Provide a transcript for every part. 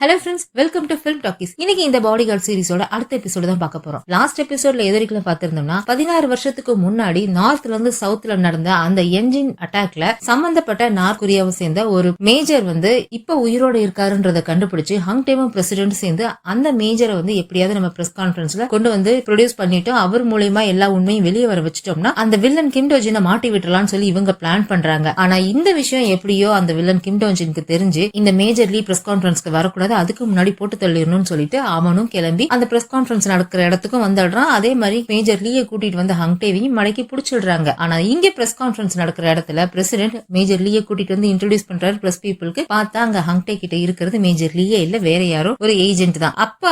Hello friends, welcome to film talkies. இன்னைக்கு இந்த body guard சீரிஸோட அடுத்த எபிசோட தான் பார்க்க போறோம். லாஸ்ட் எபிசோட்ல எதிரிக்கல பார்த்திருந்தோம்னா 16 வருஷத்துக்கு முன்னாடி நார்த்ல இருந்து சவுத்ல நடந்த அந்த என்ஜின் அட்டாக்ல சம்பந்தப்பட்ட நார்த் கொரியாவை சேர்ந்த ஒரு மேஜர் இப்ப உயிரோட இருக்காருன்றத கண்டுபிடிச்சு ஹங்டேவும் பிரசிடென்ட் சேர்ந்து அந்த மேஜரை எப்படியாவது நம்ம பிரஸ் கான்ஃபரன்ஸ்ல கொண்டு ப்ரொடியூஸ் பண்ணிட்டோம், அவர் மூலமா எல்லா உண்மையும் வெளியே வர வச்சுட்டோம்னா அந்த வில்லன் கிம் டோஜினை மாட்டி விட்டுலாம்னு சொல்லி இவங்க பிளான் பண்றாங்க. ஆனா இந்த விஷயம் எப்படியோ அந்த வில்லன் கிம் டோஜினுக்கு தெரிஞ்சு இந்த மேஜர் லீ பிரஸ் கான்ஃபரன்ஸ்க்கு வரக்கூடாது, அதுக்கு முன்னாடி போட்டு தள்ளிடணும்னு சொல்லிட்டு அவனும் கிளம்பி அந்த பிரஸ் கான்ஃபரன்ஸ் நடக்கிற இடத்துக்கும் வந்துடுறான். அதே மாதிரி மேஜர் லீயை கூட்டிட்டு வந்து ஹங்டேவையும் மடக்கி பிடிச்சிடுறாங்க. ஆனா இங்க பிரஸ் கான்ஃபரன்ஸ் நடக்கிற இடத்துல பிரசிடென்ட் மேஜர் லீயை கூட்டிட்டு வந்து இன்ட்ரோடியூஸ் பண்றாரு பிரஸ் பீப்புளுக்கு. பார்த்தா அங்க ஹங்டே கிட்ட இருக்கிறது மேஜர் லீயே இல்ல, வேற யாரோ ஒரு ஏஜென்ட் தான். அப்ப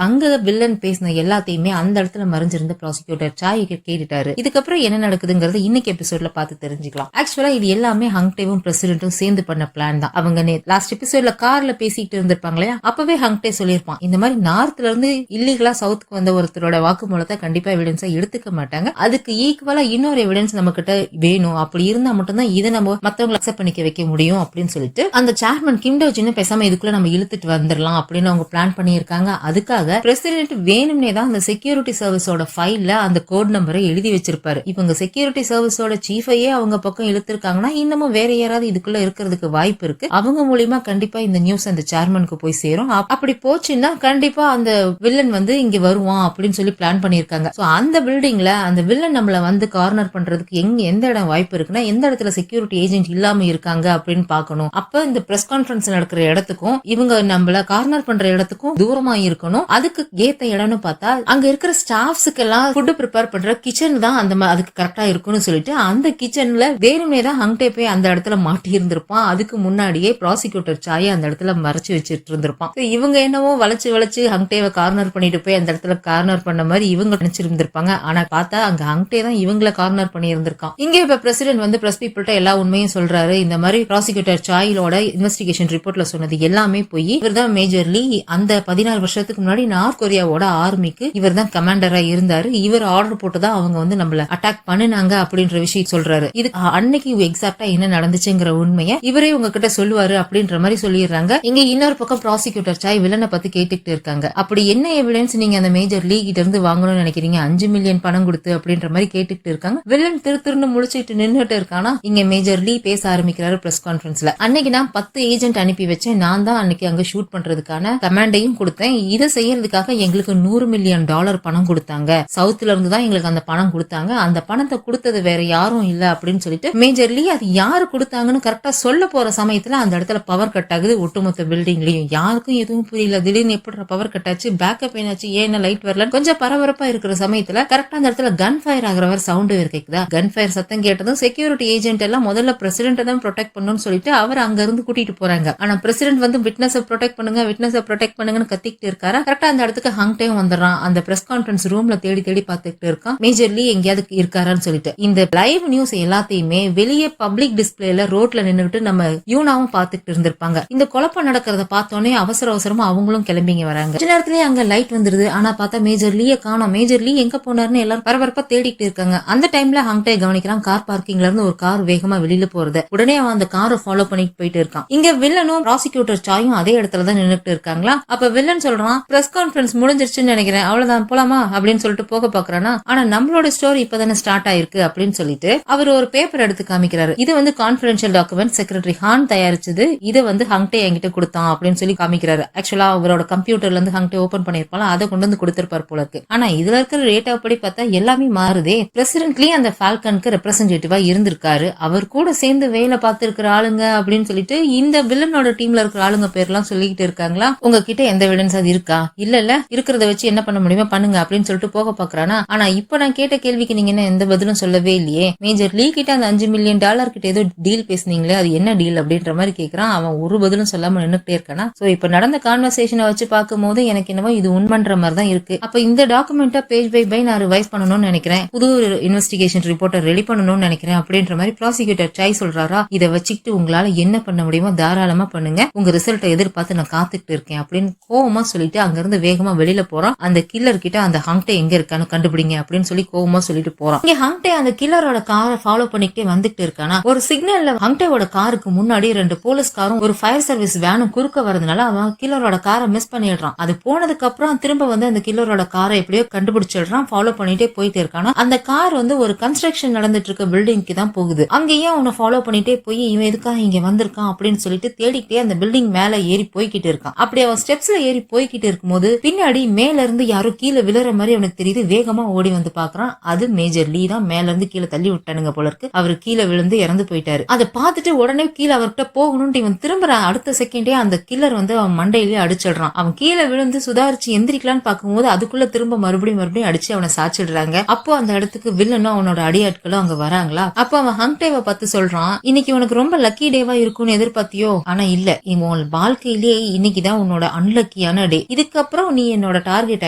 அங்க வில்லன் பேசின எல்லாத்தையுமே அந்த இடத்துல மறைஞ்சிருந்த ப்ராசிக்யூட்டர் சாய் கேட்டுட்டாரு. இதுக்கப்புறம் என்ன நடக்குதுங்கிறது இன்னைக்கு எபிசோட்ல பார்த்து தெரிஞ்சுக்கலாம். ஆக்சுவலா இது எல்லாமே ஹங்டேவும் பிரசிடென்ட்டும் சேர்ந்து பண்ண பிளான் தான். அவங்க லாஸ்ட் எபிசோட்ல கார்ல பேசிட்டு இருந்திருப்பாங்க இல்லையா, அப்பவே ஹங்டே சொல்லியிருப்பான் இந்த மாதிரி நார்த்ல இருந்து இல்லீகலா சவுத்துக்கு வந்த ஒருத்தரோட வாக்குமூலத்தை கண்டிப்பா எவிடன்ஸா எடுத்துக்க மாட்டாங்க, அதுக்கு ஈக்குவலா இன்னொரு எவிடன்ஸ் நம்ம கிட்ட வேணும், அப்படி இருந்தா மட்டும்தான் இதை நம்ம மத்தவங்களை அக்செப்ட் பண்ணிக்க வைக்க முடியும் அப்படின்னு சொல்லிட்டு அந்த சேர்மன் கிம் டோஜின் பேசாம இதுக்குள்ள நம்ம இழுத்துட்டு வந்துடலாம் அப்படின்னு அவங்க பிளான் பண்ணியிருக்காங்க. அதுக்காக பிரசிடென்ட் வேணும்னே தான் அந்த செக்யூரிட்டி சர்வீஸோட ஃபைல்ல அந்த கோட் நம்பரை எழுதி வச்சிருப்பாரு. இவங்க செக்யூரிட்டி சர்வீஸோட சீஃபையே அவங்க பக்கம் இழுத்திருக்காங்கன்னா இன்னமும் வேற யாராவது இதுக்குள்ள இருக்கிறதுக்கு வாய்ப்பு இருக்கு. அவங்க மூலியமா கண்டிப்பா இந்த நியூஸ் அந்த சேர்மனுக்கு போய் சேரும். அப்படி போச்சுன்னா கண்டிப்பா அந்த வில்லன் இங்க வருவான் அப்படின்னு சொல்லி பிளான் பண்ணிருக்காங்க. சோ அந்த பில்டிங்ல அந்த வில்லன் நம்மள கார்னர் பண்றதுக்கு எந்த இடம் வாய்ப்பு இருக்குன்னா எந்த இடத்துல செக்யூரிட்டி ஏஜென்ட் இல்லாம இருக்காங்க அப்படின்னு பாக்கணும். அப்ப இந்த பிரஸ் கான்ஃபரன்ஸ் நடக்கிற இடத்துக்கும் இவங்க நம்மள கார்னர் பண்ற இடத்துக்கும் தூரமா இருக்கணும். அதுக்கு ஏத்த இடம்னு பார்த்தா அங்க இருக்கிற ஸ்டாஃப்ஸுக்கு எல்லாம் ஃபுட் ப்ரிப்பேர் பண்ற கிச்சன் தான் அதுக்கு கரெக்டா இருக்கும்னு சொல்லிட்டு அந்த கிச்சன்ல வேணும்னே தான் ஹங்டே போய் அந்த இடத்துல மாட்டி இருந்திருப்பான். அதுக்கு முன்னாடியே ப்ராசிக்யூட்டர் சாயை அந்த இடத்துல மறைச்சு வச்சிட்டு இருந்திருப்பான். இவங்க என்னவோ வளைச்சு ஹங்டேவை கார்னர் பண்ணிட்டு போய் அந்த இடத்துல கார்னர் பண்ண மாதிரி இவங்க நினைச்சிருந்திருப்பாங்க. ஆனா பார்த்தா அங்க ஹங்டே தான் இவங்கள கார்னர் பண்ணி இருந்திருக்கான். இங்க இப்ப பிரசிடென்ட் பிரஸ் பீப்புள்கிட்ட எல்லா உண்மையும் சொல்றாரு. இந்த மாதிரி ப்ராசிக்யூட்டர் சாயிலோட இன்வெஸ்டிகேஷன் ரிப்போர்ட்ல சொன்னது எல்லாமே போய் இவர் தான் மேஜர் லீ, அந்த 16 வருஷத்துக்கு முன்னாடி நார்த் கொரியாவோட ஆர்மிக்கு இவர் தான் கமாண்டரா இருந்தாரு, இவர் ஆர்டர் போட்டுதான் அவங்க நம்மள அட்டாக் பண்ணினாங்க அப்படின்ற விஷயம் சொல்றாரு. இது அன்னைக்கு எக்ஸாக்டா என்ன நடந்துச்சுங்கிற உண்மையை இவரே உங்ககிட்ட சொல்லுவாரு அப்படின்ற மாதிரி சொல்லிடுறாங்க. இங்க இன்னொரு பக்கம் ப்ராசிக்யூட்டர் சாய் வில்லனை பத்தி கேட்டுக்கிட்டு இருக்காங்க. அப்படி என்ன எவிடன்ஸ் நீங்க அந்த மேஜர் லீ கிட்ட இருந்து வாங்கணும்னு நினைக்கிறீங்க, 5 மில்லியன் பணம் கொடுத்து அப்படின்ற மாதிரி கேட்டுக்கிட்டு இருக்காங்க. வில்லன் திருன்னு முழிச்சிட்டு நின்னுட்டு இருக்கானா. இங்க மேஜர் லீ பேச ஆரம்பிக்கிறாரு பிரஸ் கான்ஃபரன்ஸ்ல. அன்னைக்கு நான் 10 ஏஜென்ட் அனுப்பி வச்சேன், நான் தான் அன்னைக்கு அங்க ஷூட் பண்றதுக்கான கமாண்டையும் கொடுத்தேன், இதை செய்யறதுக்காக எங்களுக்கு $100 மில்லியன் பணம் கொடுத்தாங்க, சவுத்ல இருந்து தான் எங்களுக்கு அந்த பணம் கொடுத்தாங்க, அந்த பணத்தை கொடுத்தது வேற யாரும் இல்ல அப்படின்னு சொல்லிட்டு மேஜர் லீ அது யாரு கொடுத்தாங்கன்னு கரெக்டா சொல்ல போற சமயத்துல அந்த இடத்துல பவர் கட் ஆகுது. ஒட்டுமொத்த பில்டிங்லயும் யாருக்கும் எதுவும் புரியல. திடீர்னு எப்படி பவர் கட் ஆச்சு, பேக்கப் என்னாச்சு, ஏன் லைட் வரல, கொஞ்சம் பரபரப்பா இருக்கிற சமயத்துல கரெக்டா அந்த இடத்துல கன் ஃபயர் ஆகிற சவுண்ட் கேக்குதா. கன் ஃபயர் சத்தம் கேட்டதும் செக்யூரிட்டி ஏஜென்ட் எல்லாம் முதல்ல பிரசிடென்ட் தான் ப்ரொடெக்ட் பண்ணணும்னு சொல்லிட்டு அவர் அங்க இருந்து கூட்டிட்டு போறாங்க. ஆனா பிரசிடென்ட் விட்னஸ் ப்ரொடெக்ட் பண்ணுங்க, விட்னஸ் ப்ரொடெக்ட் பண்ணுங்கன்னு கத்திக்கிட்டு இருக்காரு. கரெக்டா அந்த இடத்துக்கு ஹங்டேவும் வந்துடுறான். அந்த பிரஸ் கான்ஃபரன்ஸ் ரூம்ல தேடி பார்த்துட்டு இருக்கான் மேஜர் லீ எங்கேயாவது இருக்காரான்னு சொல்லிட்டு. இந்த லைவ் நியூஸ் எல்லாத்தையுமே வெளியே பப்ளிக் டிஸ்பிளேல ரோட்ல நின்னுட்டு நம்ம யூனாவும் பாத்துட்டு இருந்திருப்பாங்க. இந்த குழப்பம் நடக்கிறத பார்த்தோன்னே அவசரமா அவங்களும் கிளம்பிங்க வராங்க. கொஞ்ச நேரத்திலேயே அங்க லைட் வந்துருது. ஆனா பார்த்தா மேஜர் லீயை காணோம். மேஜர் லீ எங்க போனாருன்னு எல்லாரும் பரபரப்பா தேடிட்டு இருக்காங்க. அந்த டைம்ல ஹங்டே கவனிக்கிறான் கார் பார்க்கிங்ல இருந்து ஒரு கார் வேகமா வெளியில போறது. உடனே அவன் அந்த காரை ஃபாலோ பண்ணிட்டு போயிட்டு இருக்கான். இங்க வில்லனும் ப்ராசிக்யூட்டர் சாயும் அதே இடத்துல தான் நின்னுட்டு இருக்காங்களா. அப்ப வில்லன் சொல்றான் பிரஸ் கான்ஃபரன்ஸ் முடிஞ்சிருச்சுன்னு நினைக்கிறேன், அவ்வளவுதான் போலாமா அப்படின்னு சொல்லிட்டு போக பாக்குறானா. ஆனா நம்மளோட ஸ்டோரி இப்பதானே ஸ்டார்ட் ஆயிருக்கு அப்படின்னு சொல்லிட்டு அவர் ஒரு பேப்பர் எடுத்து காமிக்கிறாரு. இது கான்ஃபிடென்ஷியல் டாக்குமெண்ட், செக்ரட்டரி ஹான் தயாரிச்சது, இதை ஹங்டே என்கிட்ட கொடுத்தான் அப்படின்னு சொல்லி காமிக்கிறாரு. ஆக்சுவலா அவரோட கம்ப்யூட்டர்ல இருந்து ஹங்டே ஓபன் பண்ணிருப்பாங்க, அதை கொண்டு வந்து கொடுத்திருப்பார் போல இருக்கு. ஆனா இதுல இருக்கிற ரேட் படி பார்த்தா எல்லாமே மாறுதே. பிரசிடென்ட்லி அந்த ஃபால்கனுக்கு ரெப்ரசன்டேட்டிவா இருந்திருக்காரு, அவர் கூட சேர்ந்து வேலை பார்த்து இருக்கிற ஆளுங்க அப்படின்னு சொல்லிட்டு இந்த வில்லனோட டீம்ல இருக்கிற ஆளுங்க பேர்லாம் சொல்லிக்கிட்டு இருக்காங்களா. உங்ககிட்ட எந்த எவிடன்ஸ் அது இருக்கா, இல்ல இருக்கிறத வச்சு என்ன பண்ண முடியுமா பண்ணுங்க அப்படின்னு சொல்லிட்டு போக பாக்குறானா. ஆனா இப்ப நான் கேட்ட கேள்விக்கு நீங்க என்ன எந்த பதிலும் சொல்லவே இல்லையே, மேஜர் லீ கிட்ட அந்த $5 மில்லியன் கிட்ட ஏதோ டீல் பேசுனீங்களே, அது என்ன டீல் அப்படின்ற மாதிரி கேக்குறான். அவன் ஒரு பதிலும் சொல்லாம நின்னுட்டே இருக்கானா. சோ இப்ப நடந்த கான்வர்சேஷனை வச்சு பார்க்கும் போது எனக்கு என்னவோ இது உண்மன்ற மாதிரி தான் இருக்கு. அப்ப இந்த டாக்குமெண்ட்டை பேஜ் பை நான் ரிவைஸ் பண்ணணும்னு நினைக்கிறேன், புது இன்வெஸ்டிகேஷன் ரிப்போர்ட்டை ரெடி பண்ணணும்னு நினைக்கிறேன் அப்படின்ற மாதிரி ப்ராசிக்யூட்டர் சாய் சொல்றாரா. இதை வச்சுக்கிட்டு உங்களால என்ன பண்ண முடியுமோ தாராளமா பண்ணுங்க, உங்க ரிசல்ட்டை எதிர்பார்த்து நான் காத்துக்கிட்டு இருக்கேன் அப்படின்னு கோவமா சொல்லிட்டு அங்க இருந்து வேகமா வெளியில போறான். அந்த கில்லர் கிட்ட அந்த ஹங்டே எங்க இருக்கான்னு கண்டுபிடிங்க அப்படின்னு சொல்லி கோவமா சொல்லிட்டு போறான். இங்க ஹங்டே அந்த கில்லரோட காரை ஃபாலோ பண்ணிக்கிட்டே வந்துட்டு இருக்கானா. ஒரு சிக்னல்ல ஹங்டேவோட காருக்கு முன்னாடி 2 போலீஸ் காரும் ஒரு ஃபயர் சர்வீஸ் வேனும் குறுக்க வரதுனால காரணத்தினால அவன் கில்லரோட காரை மிஸ் பண்ணிடுறான். அது போனதுக்கு அப்புறம் திரும்ப வந்து அந்த கில்லரோட காரை எப்படியோ கண்டுபிடிச்சிடுறான். ஃபாலோ பண்ணிட்டே போயிட்டே இருக்கானா. அந்த கார் வந்து ஒரு கன்ஸ்ட்ரக்ஷன் நடந்துட்டு இருக்க பில்டிங்க்கு தான் போகுது. அங்கேயே அவனை ஃபாலோ பண்ணிட்டே போய் இவன் எதுக்காக இங்க வந்திருக்கான் அப்படின்னு சொல்லிட்டு தேடிக்கிட்டே அந்த பில்டிங் மேல ஏறி போய்கிட்டு இருக்கான். அப்படி அவன் ஸ்டெப்ஸ்ல ஏறி போய்கிட்டு இருக்கும்போது பின்னாடி மேல இருந்து யாரோ கீழே விழுற மாதிரி அவனுக்கு தெரியுது. வேகமா ஓடி வந்து பாக்குறான். அது மேஜர் லீ தான். மேல இருந்து கீழே தள்ளி விட்டானுங்க போல இருக்கு. அவரு கீழே விழுந்து இறந்து போயிட்டாரு. அதை பார்த்துட்டு உடனே கீழே அவர்கிட்ட போகணும்னு இவன் திரும்புறான். அடுத்த செகண்டே அந்த கில்லர் வந்து அவன் மண்டையிலேயே அடிச்சிடுறான். அவன் கீழே விழுந்து சுதாரிச்சு எந்திரிக்கலான்னு பார்க்கும்போது அதுக்குள்ள திரும்ப மறுபடியும் அடிச்சு அவனை சாச்சிடுறாங்க. அப்போ அந்த இடத்துக்கு வில்லனும் அவனோட அடியாட்களும் அங்க வராங்களா. அப்போ அவன் ஹங்டேவை பார்த்து சொல்றான், இன்னைக்கு உனக்கு ரொம்ப லக்கி டேவா இருக்கும்னு எதிர்பார்த்தியோ, ஆனா இல்ல, இவன் வாழ்க்கையிலேயே இன்னைக்குதான் உன்னோட அன்லக்கியான டே. இதுக்கப்புறம் நீ என்னோட டார்கெட்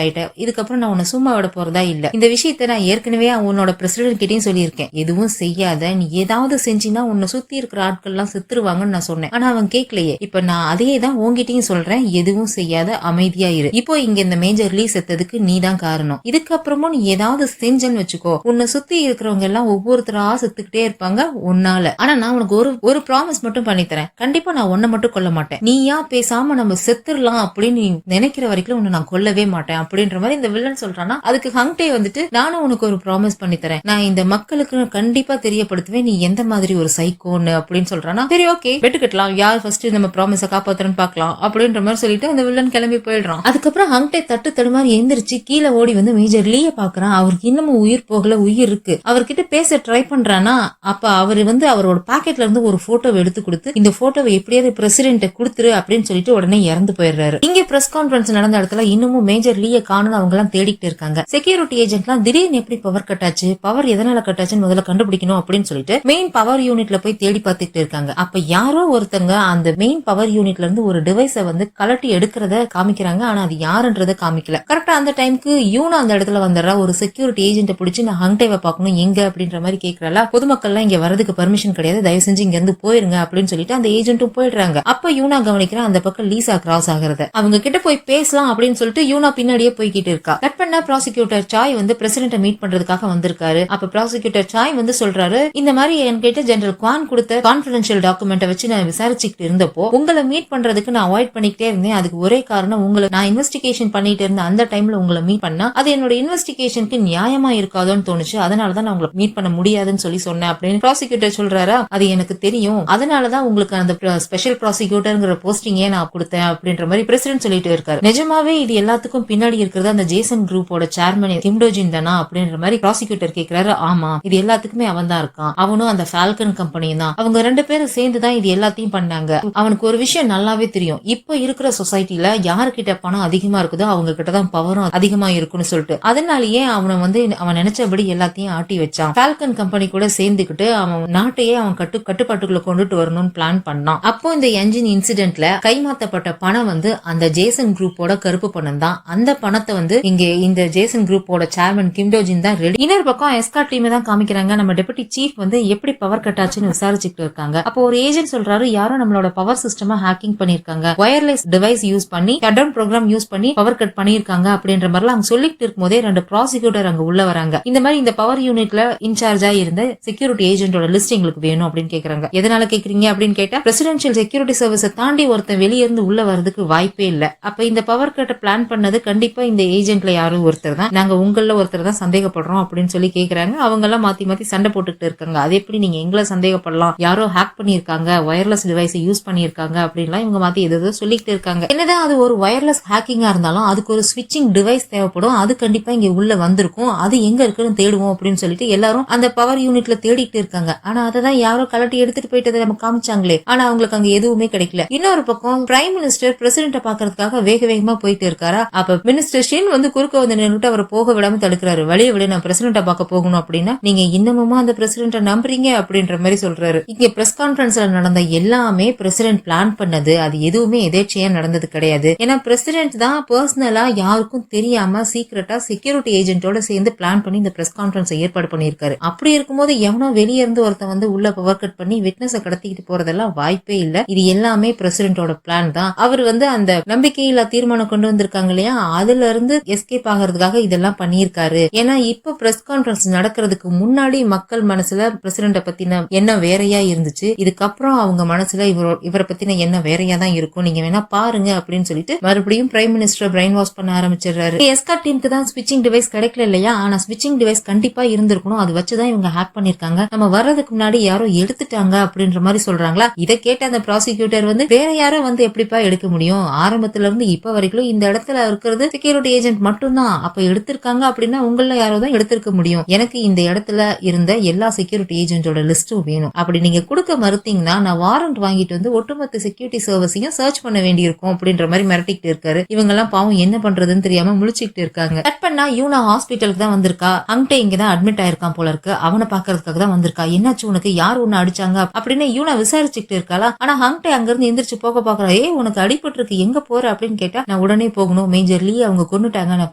ஆயிட்ட. இதுக்கப்புறம் நான் உன்னை சும்மா விட போறதா இல்ல. இந்த விஷயத்த நான் ஏற்கனவே உன்னோட பிரசிடென்ட் கிட்டையும் சொல்லியிருக்கேன். எதுவும் செய்யாத, நீ ஏதாவது செஞ்சினா உன்னை சுத்தி இருக்கிற ஆட்கள் எல்லாம் செத்துருவாங்கன்னு நான் சொன்னேன். ஆனா அவன் கேட்கலையே. இப்ப நான் அதையே தான் உன்கிட்டயும் சொல்றேன், எதுவும் செய்யாத, அமைதியா இரு. இப்போ இங்க இந்த மேஜர் லீ செத்ததுக்கு நீ தான் காரணம். இதுக்கப்புறமும் நீ ஏதாவது செஞ்சன்னு வச்சுக்கோ, உன்னை சுத்தி இருக்கிறவங்க எல்லாம் ஒவ்வொருத்தரா செத்துக்கிட்டே இருப்பாங்க உன்னால. ஆனா நான் உனக்கு ஒரு ப்ராமிஸ் மட்டும் பண்ணித்தரேன். கண்டிப்பா நான் உன்னை மட்டும் கொல்ல மாட்டேன். நீயா பேசாம நம்ம செத்துடலாம் அப்படின்னு நினைக்கிற வரைக்கும் உன்னை நான் கொல்லவே மாட்டேன் அப்படின்ற மாதிரி இந்த வில்லன் சொல்றானா. அதுக்கு ஹங்டே வந்துட்டு, நானும் உனக்கு ஒரு ப்ராமிஸ் பண்ணித்தரேன். நான் இந்த மக்களுக்கு கண்டிப்பா தெரியப்படுத்துவேன் நீ எந்த மாதிரி ஒரு சைக்கோன்னு அப்படின்னு சொல்றானா. சரி ஓகே, வெட்டுக்கட்டலாம், யார் ஃபர்ஸ்ட் நம்ம ப்ராமிஸ காப்பாத்துறன்னு பாக்கலாம் அப்படின்ற மாதிரி சொல்லிட்டு அந்த வில்லன் கிளம்பி போயிடுறான். அதுக்கப்புறம் ஹங்டே தட்டு தடுமாறி எந்திரிச்சு கீழே ஓடி வந்து மேஜர் லீய பாக்குறான். அவருக்கு இன்னமும் உயிர் போகல, உயிர் இருக்கு. அவர்கிட்ட பேச ட்ரை பண்றானா. அப்ப அவரு வந்து அவரோட பாக்கெட்ல இருந்து ஒரு போட்டோவை எடுத்து கொடுத்து, இந்த போட்டோவை எப்படியாவது பிரசிடென்ட் கொடுத்துரு அப்படின்னு சொல்லிட்டு உடனே இறந்து போயிடுறாரு. இங்க பிரஸ் கான்பரன்ஸ் நடந்த இடத்துல இன்னமும் மேஜர் லீய காணும் அவங்க எல்லாம் தேடிட்டு இருக்காங்க. செக்யூரிட்டி ஏஜென்ட் எல்லாம் திடீர்னு எப்படி பவர் கட்டாச்சு, பவர் எதனால கட்டாச்சுன்னு முதல்ல கண்டுபிடிக்கணும் அப்படின்னு சொல்லிட்டு மெயின் பவர் யூனிட்ல போய் தேடி பார்த்துட்டு இருக்காங்க. அப்ப யாரோ ஒருத்தங்க அந்த மெயின் பவர் யூனிட்ல இருந்து ஒரு டிவைஸ வந்து கலட்டி எடுக்கிறத காமிக்கிறாங்க. ஆனா அது யாருன்றத காமிக்கல. கரெக்டா அந்த டைமுக்கு யூனா அந்த இடத்துல வந்துடுறா. ஒரு செக்யூரிட்டி ஏஜென்ட் பிடிச்சு நான் ஹங்டேவை பார்க்கணும் எங்க அப்படின்ற மாதிரி கேட்கறா. பொதுமக்கள் எல்லாம் இங்க வரதுக்கு பர்மிஷன் கிடையாது, தயவு செஞ்சு இங்க இருந்து போயிருங்க அப்படின்னு சொல்லிட்டு அந்த ஏஜென்ட்டும் போயிடுறாங்க. அப்ப யூனா கவனிக்கிறான் அந்த பக்கம் லீசா கிராஸ் ஆகுறத. அவங்க கிட்ட போய் பேசலாம் அப்படின்னு சொல்லிட்டு யூனா பின்னாடியே போய்கிட்டு இருக்கா. கட் பண்ண ப்ராசிக்யூட்டர் சாய் வந்து பிரசிடென்ட் மீட் பண்றதுக்காக வந்திருக்காரு. அப்ப ப்ராசிக்யூட்டர் சாய் வந்து சொல்றாரு, இந்த மாதிரி என்கிட்ட ஜெனரல் குவான் கொடுத்த கான்பிடென்ஷியல் டாக்குமெண்ட்டை வச்சு நான் விசாரிச்சுக்கிட்டு இருந்தப்போ உங்களை மீட் பண்றதுக்கு நான் அவாய்ட் பண்ணிக்கிட்டே இருந்தேன். அதுக்கு ஒரே காரணம், உங்களை நான் இன்வெஸ்டிகேஷன் பண்ணிட்டு இருந்த அந்த டைம்ல உங்களை மீட் பண்ணா அது என்னோட இன்வெஸ்டிகேஷனுக்கு நியாயமா இருக்காதோன்னு தோணுச்சு. அதனாலதான் நான் உங்களை மீட் பண்ண முடியாதுன்னு சொன்னேன் அப்படின்னு ப்ராசிக்யூட்டர் சொல்றாரா. அது எனக்கு தெரியும், அதனாலதான் உங்களுக்கு அந்த ஸ்பெஷல் ப்ராசிக்யூட்டர்ங்கிற போஸ்டிங்கே நான் கொடுத்தேன் அப்படின்ற மாதிரி பிரசிடென்ட் சொல்லிட்டு இருக்காரு. நிஜமாவே இது எல்லாத்துக்கும் பின்னாடி இருக்கிறது அந்த ஜேசன் குரூப்போட சேர்மன் கிம்டோஜின் தானா அப்படின்ற மாதிரி ப்ராசிக்யூட்டர் கேட்கிறாரு. ஆமா, இது எல்லாத்துக்குமே அவன் தான் இருக்கான். அவனும் அந்த ஃபால்கன் கம்பெனி தான். அவங்க ரெண்டு பேரும் சேர்ந்துதான் இது எல்லாத்தையும் பண்ணாங்க. அவனுக்கு ஒரு விஷயம் நல்லாவே தெரியும், இப்ப இருக்கிற சொசைட்டில யாருக்கிட்ட பணம் அதிகமா இருக்குதோ அவங்க கிட்டதான் பவரும் அதிகமா இருக்குன்னு சொல்லிட்டு. அதனாலயே அவனை வந்து அவன் நினைச்சபடி எல்லாத்தையும் ஆட்டி வச்சான். ஃபால்கன் கம்பெனி கூட சேர்ந்துக்கிட்டு அவன் நாட்டையே அவன் கட்டுப்பாட்டுக்குள்ள கொண்டுட்டு வரணும்னு பிளான் பண்ணான். அப்போ இந்த என்ஜின் இன்சிடென்ட்ல கைமாத்தப்பட்ட பணம் வந்து அந்த ஜேசன் குரூப்போட கருப்பு பணம் தான். அந்த பணத்தை வந்து இங்க இந்த ஜேசன் குரூப்போட சேர்மன் கிம்டோஜின் தான் ரெடி. இன்னொரு பக்கம் எஸ்கார்ட் டீம் தான் காமிக்கிறாங்க. நம்ம டெபுட்டி சீஃப் வந்து எப்படி பவர் கட் ஆச்சுன்னு விசாரிச்சுட்டு இருக்காங்க. அப்போ ஒரு ஏஜென்ட் சொல்றாரு, யாரோ நம்மளோட பவர் சிஸ்டமா ஹேக்கிங் பண்ணிருக்காங்க, வயர்லெஸ் டிவைஸ் யூஸ் பண்ணி ஷட் டவுன் ப்ரோக்ராம் யூஸ் பண்ணி பவர் கட் பண்ணிருக்காங்க அப்படின்ற மாதிரி அவங்க சொல்லிட்டு இருக்கும் போதே ரெண்டு ப்ராசிக்யூட்டர் அங்க உள்ள வராங்க. இந்த மாதிரி இந்த பவர் யூனிட்ல இன்சார்ஜா இருந்த செக்யூரிட்டி ஏஜென்டோட லிஸ்ட் எங்களுக்கு வேணும் அப்படின்னு கேக்குறாங்க. எதனால கேக்குறீங்க அப்படின்னு கேட்டா, பிரசிடென்ஷியல் செக்யூரிட்டி சர்வீஸை தாண்டி ஒருத்தன் வெளியே இருந்து உள்ள வரதுக்கு வாய்ப்பே இல்ல. அப்ப இந்த பவர் கட்ட பிளான் பண்ணது கண்டிப்பா இந்த ஏஜென்ட்ல யாரும் ஒருத்தர் தான், நாங்க உங்கள ஒருத்தர் தான் சந்தேகப்படுறோம் அப்படின்னு சொல்லி கேக்குறாங்க. அவங்க எல்லாம் மாத்தி மாத்தி சண்டை போட்டுக்கிட்டு இருக்காங்க. அது எப்படி நீங்க எங்களை சந்தேகப்படலாம், யாரோ ஹேக் பண்ணிருக்காங்க, வயர்லெஸ் டிவைஸை யூஸ் பண்ணிருக்காங்க அப்படின்லாம் இவங்க மாத்தி எதோ சொல்லிட்டு இருக்காங்க. என்னதான் அது ஒரு வயர்லெஸ் ஹேக்கிங்கா இருந்தாலும் அதுக்கு ஒரு ஸ்விட்சிங் டிவைஸ் தேவைப்படும், அது கண்டிப்பா இங்க உள்ள வந்திருக்கும், அது எங்க இருக்குன்னு தேடுவோம் அப்படின்னு சொல்லிட்டு எல்லாரும் அந்த பவர் யூனிட்ல தேடிட்டு இருக்காங்க. ஆனா அததான் யாரோ கலட்டி எடுத்துட்டு போயிட்டதை நம்ம காமிச்சாங்களே, ஆனா அவங்களுக்கு அங்க எதுவுமே கிடைக்கல. இன்னொரு பக்கம் பிரைம் மினிஸ்டர் பிரசிடென்ட பாக்குறதுக்காக வேக வேகமா போயிட்டு இருக்காரா. அப்ப மினிஸ்டர் ஷின் வந்து குறுக்க வந்து நின்னுட்டு அவரை போக விடாம தடுக்கிறாரு. வழிய விட நான் பிரசிடென்ட பார்க்க போகணும் அப்படின்னா நீங்க இன்னமுமா அந்த பிரசிடென்ட நம்புறீங்க அப்படின்ற மாதிரி சொல்றாரு. இங்க பிரஸ் கான்பரன்ஸ்ல நடந்த எல்லாமே பிரசிடென்ட் பிளான் பண்ணது, அது எதுவுமே எதேச்சையா நடந்தது கிடையாது. ஏன்னா பிரசிடென்ட் தான் பர்சனலா யாருக்கும் தெரியாம சீக்கிரட்டா செக்யூரிட்டி ஏஜென்ட்டோட சேர்ந்து பிளான் பண்ணி இந்த பிரஸ் கான்பரன்ஸ் ஏற்பாடு பண்ணிருக்காரு. அப்படி இருக்கும்போது எவனோ வெளியே இருந்து ஒருத்தன் வந்து உள்ள பவர் கட் பண்ணி விட்னஸ கடத்திட்டு போறதெல்லாம் வாய்ப்பே இல்ல. இது எல்லாமே பிரசிடென்ட்டோட பிளான் தான். அவர் வந்து அந்த நம்பிக்கையில்லா தீர்மானம் கொண்டு வந்திருக்காங்க இல்லையா, அதுல இருந்து எஸ்கேப் ஆகிறதுக்காக இதெல்லாம் பண்ணியிருக்காரு. ஏன்னா இப்ப பிரஸ் கான்பரன்ஸ் நடக்கிறதுக்கு முன்னாடி மக்கள் மனசுல பிரசிடென்ட பத்தின எண்ணம் வேறையா இருந்துச்சு. இதுக்கப்புறம் அவங்க மனசுல இவரை பத்தின எண்ணம் வேறையா தான் இருக்கும். இருக்கும், நீங்க வேணா பாருங்க அப்படின்னு சொல்லிட்டு மறுபடியும் பிரைம் மினிஸ்டர் பிரைன் வாஷ் பண்ண ஆரம்பிச்சிடுறாரு. எஸ்கார்ட் டீமுக்கு தான் ஸ்விட்சிங் டிவைஸ் கிடைக்கல இல்லையா, ஆனா ஸ்விட்சிங் டிவைஸ் கண்டிப்பா இருந்திருக்கணும், அது வச்சுதான் இவங்க ஹேக் பண்ணிருக்காங்க, நம்ம வர்றதுக்கு முன்னாடி யாரோ எடுத்துட்டாங்க அப்படின்ற மாதிரி சொல்றாங்களா. இதை கேட்ட அந்த ப்ராசிக்யூட்டர் வந்து வேற யாரோ வந்து எப்படிப்பா எடுக்க முடியும், ஆரம்பத்துல இருந்து இப்ப வரைக்கும் இந்த இடத்துல இருக்கிறது செக்யூரிட்டி ஏஜென்ட் மட்டும்தான், அப்ப எடுத்திருக்காங்க அப்படின்னா உங்கள யாரோ தான் எடுத்திருக்க முடியும், எனக்கு இந்த இடத்துல இருந்த எல்லா செக்யூரிட்டி ஏஜென்ட்டோட லிஸ்டும் வேணும், அப்படி நீங்க கொடுக்க மறுத்தீங்கன்னா நான் வாரண்ட் வாங்கிட்டு வந்து ஒட்டுமொத்த செக்யூரிட்டி சர்வீஸையும் சர்ச் பண்ண வேண்டியிருக்கும் அப்படின்ற மாதிரி மிரட்டிட்டு இருக்காரு. இவங்க எல்லாம் பாவம் என்ன பண்றதுன்னு தெரியாம முழிச்சுக்கிட்டு இருக்காங்க. கட் பண்ணா யூனா ஹாஸ்பிட்டலுக்கு தான் வந்திருக்கா, ஹங்டே இங்க தான் அட்மிட் ஆயிருக்கான் போல இருக்கு, அவனை பாக்குறதுக்காக தான் வந்திருக்கா, என்னாச்சு உனக்கு, யார் உன்னை அடிச்சாங்க அப்படின்னு யூனா விசாரிச்சுக்கிட்டு இருக்காளா. ஆனா ஹங்டே அங்க இருந்து எந்திரிச்சு போக பாக்குறா. உனக்கு அடிபட்டு இருக்கு, எங்க போற அப்படின்னு கேட்டா, நான் உடனே போகணும், மேஜர் லீ அவங்க கொண்டுட்டாங்க, நான்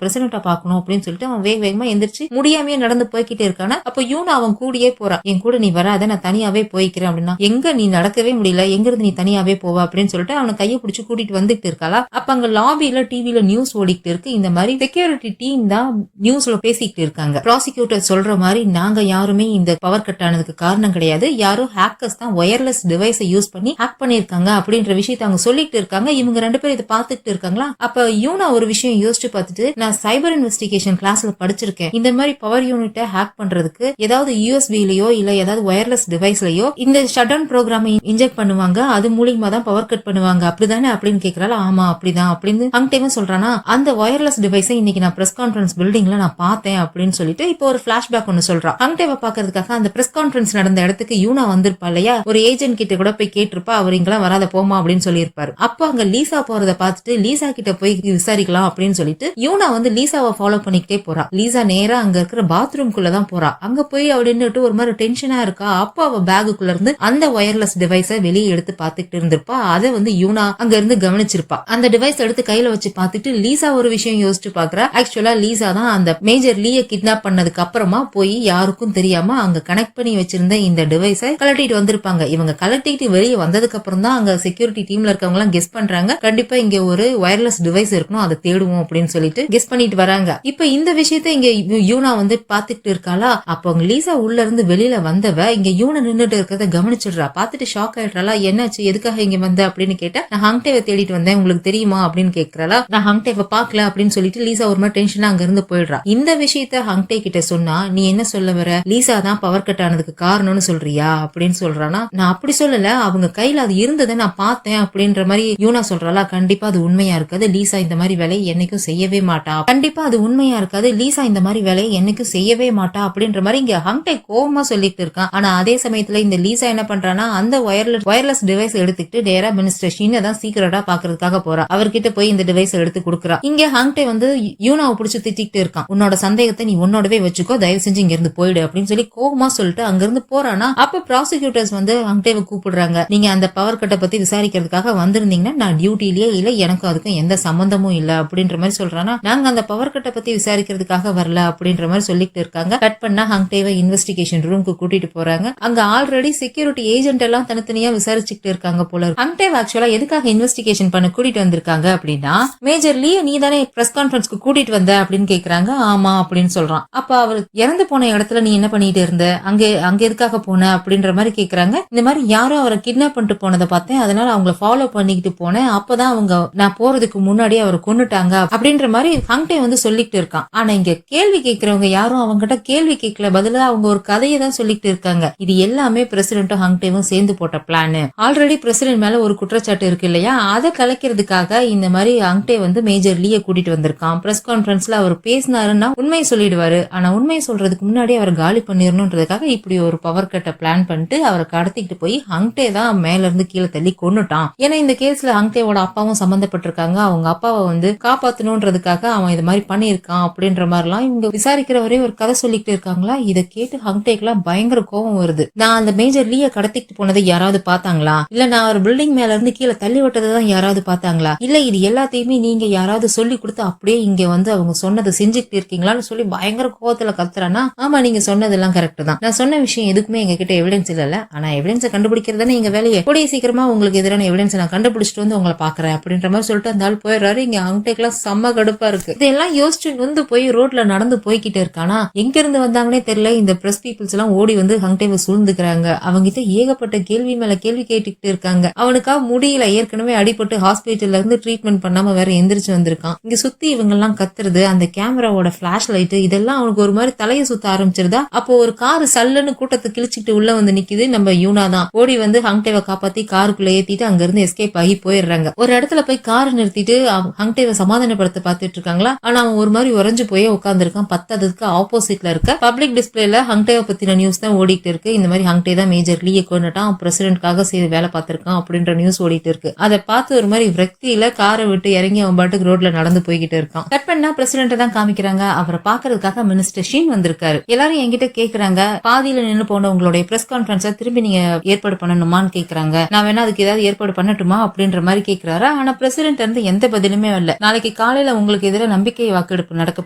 பிரசிடென்ட்டா பாக்கணும் அப்படின்னு சொல்லிட்டு அவன் வேகமா எந்திரிச்சு முடியாமையே நடந்து போய்கிட்டே இருக்கானா. அப்ப யூனா அவன் கூடயே போறா. என் கூட நீ வராத, நான் தனியாவே போய்க்கிறேன் அப்படின்னா, எங்க நீ நடக்கவே முடியல, எங்க இருந்து நீ தனியாவே போவ அப்படின்னு சொல்லிட்டு அவனை கையை பிடிச்சு கூட்டிட்டு வந்துட்டு இருக்காளா. அப்ப அங்க லாபியில டிவில நியூஸ் ஓடிக்கிட்டு இருக்கு, இந்த மாதிரி செக்யூரிட்டி டீம் தான் நியூஸ்ல பேசிக்கிட்டு இருக்காங்க. ப்ராசிக்யூட்டர் சொல்ற மாதிரி நாங்க யாருமே இந்த பவர் கட் ஆனதுக்கு காரணம் கிடையாது, யாரோ ஹேக்கர்ஸ் தான் ஒயர்லெஸ் டிவைஸை யூஸ் பண்ணி ஹேக் பண்ணிருக்காங்க அப்படின்ற விஷயத்தை அவங்க சொல்லிட்டு இருக்காங்க. இவங்க ரெண்டு பேரும் இதை பாத்துட்டு இருக்காங்களா. அப்ப யூனா ஒரு விஷயம் யோசிச்சு பார்த்துட்டு, நான் சைபர் இன்வெஸ்டிகேஷன் கிளாஸ்ல படிச்சிருக்கேன், இந்த மாதிரி பவர் யூனிட்டை ஹேக் பண்றதுக்கு ஏதாவது யூஎஸ்பிலயோ இல்ல ஏதாவது ஒயர்லெஸ் டிவைஸ்லயோ இந்த ஷட் டவுன் ப்ரோக்ராம் இன்ஜெக்ட் பண்ணுவாங்க, அது மூலியமா தான் பவர் கட் பண்ணுவாங்க அப்படிதானே அப்படின்னு கேக்குறாள். ஆமா அப்படிதான் அப்படின்னு ஹங்டேவும் சொல்றானா. அந்த ஒயர்லெஸ் டிவைஸை இன்னைக்கு நான் பிரஸ் கான்ஃபரன்ஸ் பில்டிங்ல நான் பார்த்தேன் அப்படின்னு சொல்லிட்டு இப்போ ஒரு பிளாஷ்பேக் ஒன்னு சொல்றான். ஹங்டேவை பாக்குறதுக்காக அந்த பிரஸ் கான்ஃபரன்ஸ் நடந்த இடத்துக்கு யூனா வந்திருப்பா இல்லையா, ஒரு ஏஜென்ட் கிட்ட கூட போய் கேட்டிருப்பா, அவர் இங்கெல்லாம் வராத போமா அப்படின்னு சொல்லியிருப்பாரு. அப்போ அங்க லீசா போறத பார்த்துட்டு லீசா கிட்ட போய் விசாரிக்கலாம் அப்படின்னு சொல்லிட்டு யூனா வந்து லீசாவை ஃபாலோ பண்ணிக்கிட்டே போறா. லீசா நேரா அங்க இருக்கிற பாத்ரூம்குள்ள தான் போறா. அங்க போய் அப்படின்னுட்டு ஒரு மாதிரி டென்ஷனா இருக்கா. அப்போ அவ பேகுக்குள்ள இருந்து அந்த ஒயர்லெஸ் டிவைஸை வெளியே எடுத்து பாத்துக்கிட்டு இருந்திருப்பா. அதை வந்து யூனா அங்க இருந்து கவனிச்சிருப்பா. அந்த டிவைஸ் எடுத்து கையில வச்சு பாத்துட்டு லீசா ஒரு விஷயம் யோசிச்சு பாக்குறா. ஆக்சுவலா லீசா தான் அந்த மேஜர் லீய கிட்னாப் பண்ணதுக்கு அப்புறமா போய் யாருக்கும் தெரியாம அங்க கனெக்ட் பண்ணி வச்சிருந்த இந்த டிவைஸை கலட்டிட்டு வந்திருப்பாங்க. இவங்க கலட்டிட்டு வெளியே வந்ததுக்கு அப்புறம் தான் அங்க செக்யூரிட்டி டீம்ல இருக்கவங்க எல்லாம் கெஸ் பண்றாங்க, கண்டிப்பா இங்க ஒரு ஒயர்லெஸ் டிவைஸ் இருக்கணும், அதை தேடுவோம் அப்படின்னு சொல்லிட்டு கெஸ் பண்ணிட்டு வராங்க. இப்ப இந்த விஷயத்த இங்க யூனா வந்து பாத்துக்கிட்டு இருக்காளா. அப்ப அவங்க லீசா உள்ள இருந்து வெளியில வந்தவ இங்க யூனா நின்னுட்டு இருக்கிறத கவனிச்சிடுறா. பாத்துட்டு ஷாக் ஆயிடுறாளா. என்னாச்சு, எதுக்காக இங்க வந்த அப்படின்னு கேட்டா, நான் ஹங்டேவை தேடிட்டு வந்தேன், உங்களுக்கு தெரியுமா அப்படின்னு கேக்குறாளா. நான் ஹங்டேவை பாக்கல அப்படின்னு சொல்லிட்டு லீசா ஒரு மாதிரி டென்ஷனா அங்க இருந்து போயிடுறா. இந்த விஷயத்த ஹங்டே கிட்ட சொன்னா, நீ என்ன சொல்ல வர, லீசா தான் பவர் கட் ஆனதுக்கு காரணம்னு சொல்றியா அப்படின்னு சொல்றானா. நான் அப்படி சொல்லல, அவங்க கையில அது இருந்ததை நான் பார்த்தேன் அப்படின்ற மாதிரி யூனா சொல்றாளா. கண்டிப்பா அது உண்மையா இருக்காது, லீசா இந்த மாதிரி வேலையை என்னைக்கும் செய்யவே மாட்டா, கண்டிப்பா அது உண்மையா இருக்காது, லீசா இந்த மாதிரி வேலையை என்னைக்கும் செய்யவே மாட்டா அப்படின்ற மாதிரி இங்க ஹங்டே கோவமா சொல்லிட்டு இருக்கான். ஆனா அதே சமயத்துல இந்த லீசா என்ன பண்றானா, அந்த ஒயர்லெஸ் டிவைஸ் எடுத்துக்கிட்டு நேரா மினிஸ்டர் ஷீனை தான் சீக்கிரட்டா பாக்குறதுக்காக போறா. அவர்கிட்ட போய் இந்த டிவைஸ் எடுத்து கொடுக்குறா. இங்க ஹங்டே வந்து யூனாவை பிடிச்சு திட்டிக்கிட்டு இருக்கான். உன்னோட சந்தேகத்தை நீ உன்னோடவே வச்சுக்கோ, தயவு செஞ்சு இங்க இருந்து போயிடு அப்படின்னு சொல்லி கோவமா சொல்லிட்டு அங்க இருந்து போறானா. அப்ப ப்ராசிக்யூட்டர்ஸ் வந்து ஹங்டேவை கூப்பிடுறாங்க. நீங்க அந்த பவர் கட்டை பத்தி விசாரிக்கிறதுக்காக வந்திருந்தீங்கன்னா நான் டியூட்டிலேயே இல்ல, எனக்கும் அதுக்கும் எந்த சம்பந்தமும் இல்ல அப்படின்ற மாதிரி சொல்றானா. நாங்க அந்த பவர் கட்டை பத்தி விசாரிக்கிறதுக்காக வரல அப்படின்ற மாதிரி சொல்லிட்டு இருக்காங்க. கட் பண்ணா ஹங்டேவை இன்வெஸ்டிகேஷன் ரூம்க்கு கூட்டிட்டு போறாங்க. அங்க ஆல்ரெடி செக்யூரிட்டி ஏஜென்ட் எல்லாம் தனித்தனியா விசாரிச்சுட்டு இருக்காங்க போல. ஹங்டேவ் ஆக்சுவலா எதுக்காக இன்வெஸ்டிகேஷன் பண்ண கூட்டிட்டு வந்திருக்காங்க அப்படின்னா, மேஜர் லீ நீ தானே பிரஸ் கான்ஃபரன்ஸ்க்கு கூட்டிட்டு வந்த அப்படின்னு கேக்குறாங்க. ஆமா அப்படின்னு சொல்றான். அப்ப அவர் இறந்து போன இடத்துல நீ என்ன பண்ணிட்டு இருந்த, அங்க எதுக்காக போன அப்படின்ற மாதிரி கேக்குறாங்க. இந்த மாதிரி யாரோ அவரை கிட்னாப் பண்ணிட்டு போனதை பார்த்தேன், அதனால அவங்கள ஃபாலோ பண்ணிக்கிட்டு போனேன், அப்பதான் அவங்க நான் போறதுக்கு முன்னாடி அவரை கொன்னுட்டாங்க அப்படின்ற மாதிரி ஹங்டே வந்து சொல்லிட்டு இருக்கான். ஆனா இங்க கேள்வி கேட்கிறவங்க யாரும் அவங்க கிட்ட கேள்வி கேட்கல, பதிலா அவங்க ஒரு கதையை தான் சொல்லிட்டு இருக்காங்க. இது எல்லாமே பிரசிடென்ட்டும் ஹங்டேவும் சேர்ந்து போட்ட பிளான். ஆல்ரெடி பிரசிடென்ட் மேல ஒரு குற்றச்சாட்டு இருக்கு இல்லையா, அதை கலைக்கிறதுக்காக இந்த மாதிரி ஹங்டே வந்து மேஜர் லீய கூட்டிட்டு வந்திருக்கான். பிரஸ் கான்ஃபரன்ஸ்ல அவர் பேசினாருன்னா உண்மையை சொல்லிடுவாரு, ஆனா உண்மையை சொல்றதுக்கு முன்னாடி அவரை காலி பண்ணிடணும்ன்றதுக்காக இப்படி ஒரு பவர் கட்டை பிளான் பண்ணிட்டு அவரை கடத்திட்டு போய் ஹங்டே தான் மேல இருந்து கீழே தள்ளி கொன்னுட்டான். ஏன்னா இந்த கேஸ்ல ஹங்டேவோட அப்பாவும் சம்பந்தப்பட்டிருக்காங்க, அவங்க அப்பாவை வந்து காப்பாத்தணும்ன்றதுக்காக அவன் இது மாதிரி பண்ணிருக்கான் அப்படின்ற மாதிரிலாம் இவங்க விசாரிக்கிறவரே ஒரு கதை சொல்லிட்டு இருக்காங்களா. இதை கேட்டு ஹங்டேக்கெல்லாம் பயங்கர கோபம் வருது. நான் அந்த மேஜர் லீய கடத்திட்டு போனதை யாராவது பாத்தாங்களா, இல்ல நான் ஒரு பில்டிங் மேல இருந்து கீழே தள்ளி விட்டதை தான் யாராவது பாத்தாங்களா, இல்ல இது எல்லாத்தையுமே நீங்க யாராவது சொல்லி கொடுத்து அப்படியே இங்க வந்து அவங்க சொன்னதை செஞ்சுட்டு இருக்கீங்களான்னு சொல்லி பயங்கர கோவத்துல கத்துறானா. ஆமா நீங்க சொன்னதெல்லாம் கரெக்ட் தான், நான் சொன்ன விஷயம் எதுக்குமே எங்க கிட்ட எவிடன்ஸ் இல்ல, ஆனா எவிடன்ஸை கண்டுபிடிக்கிறதானே எங்க வேலையை, கூடிய சீக்கிரமா உங்களுக்கு எதிரான எவிடன்ஸ் நான் கண்டுபிடிச்சிட்டு வந்து உங்களை பாக்குறேன் அப்படின்ற மாதிரி சொல்லிட்டு அந்த ஆள் போயிடுறாரு. இங்க ஹங்டேக்கெல்லாம் செம்ம கடுப்பா இருக்கு. இதெல்லாம் யோசிச்சு வந்து போய் ரோட்ல நடந்து போய்கிட்டு இருக்கானா. எங்க இருந்து வந்தாங்கன்னே தெரியல. இந்த பிரஸ் பீப்புள்ஸ் எல்லாம் ஓடி வந்து ஹங்டேவை சூழ்ந்துக்கிறாங்க. அவங்க கிட்ட ஏகப்பட்ட கேள்வி மேல கேள்வி கேட்டுக்கிட்டு இருக்காங்க. அவனுக்கா முடியல. ஏற்கனவே அடிபட்டு ஹாஸ்பிட்டல்ல இருந்து ட்ரீட்மெண்ட் பண்ணாம வேற எந்திரிச்சு வந்திருக்கான். இங்க சுத்தி இவங்க எல்லாம் கத்துறது, அந்த கேமராவோட பிளாஷ் லைட் இதெல்லாம் அவனுக்கு ஒரு மாதிரி தலையை சுத்த ஆரம்பிச்சிருதா. அப்போ ஒரு காரு சல்லுன்னு கூட்டத்தை கிழிச்சிட்டு உள்ள வந்து நிக்குது. நம்ம யூனா தான் ஓடி வந்து ஹங்டேவை காப்பாத்தி காருக்குள்ள ஏத்திட்டு அங்க இருந்து எஸ்கேப் ஆகி போயிடுறாங்க. ஒரு இடத்துல போய் கார் நிறுத்திட்டு ஹங்டேவை சமாதானப்படுத்த பாத்துட்டு இருக்காங்களா. ஆனா அவன் ஒரு மாதிரி உறைஞ்சு போய் உட்காந்துருக்கான். பத்தாததுக்கு ஆப்போசிட்ல இருக்க பப்ளிக் டிஸ்பிளேல ஹங்டேவை பத்தின நியூஸ் தான் ஓடிட்டு இருக்கு. இந்த மாதிரி ஹங்டே தான் மேஜர் லீயை கொண்டுட்டான், பிரசிடென்ட்காக செய்து வேலை பார்த்திருக்கான் அப்படின்ற நியூஸ் ஓடிட்டு இருக்கு. அதை பார்த்து ஒரு மாதிரி விரக்தியில காரை விட்டு இறங்கி அவன் பாட்டுக்கு ரோட்ல நடந்து போய்கிட்டு இருக்கான். கட் பண்ணா பிரசிடென்ட் தான் காமிக்கிறாங்க. அவரை பாக்குறதுக்காக மினிஸ்டர் ஷீன் வந்திருக்காரு. எல்லாரும் என்கிட்ட கேக்குறாங்க, பாதியில நின்று போன உங்களுடைய பிரஸ் கான்பரன்ஸ திரும்பி நீங்க ஏற்பாடு பண்ணணுமான்னு கேக்குறாங்க. நான் வேணா அதுக்கு ஏதாவது ஏற்பாடு பண்ணட்டுமா அப்படின்ற மாதிரி கேக்குறாரு. ஆனா பிரசிடென்ட் இருந்து எந்த பதிலுமே இல்ல. நாளைக்கு காலையில உங்களுக்கு எதிராக நம்பிக்கை வாக்கெடுப்பு நடக்க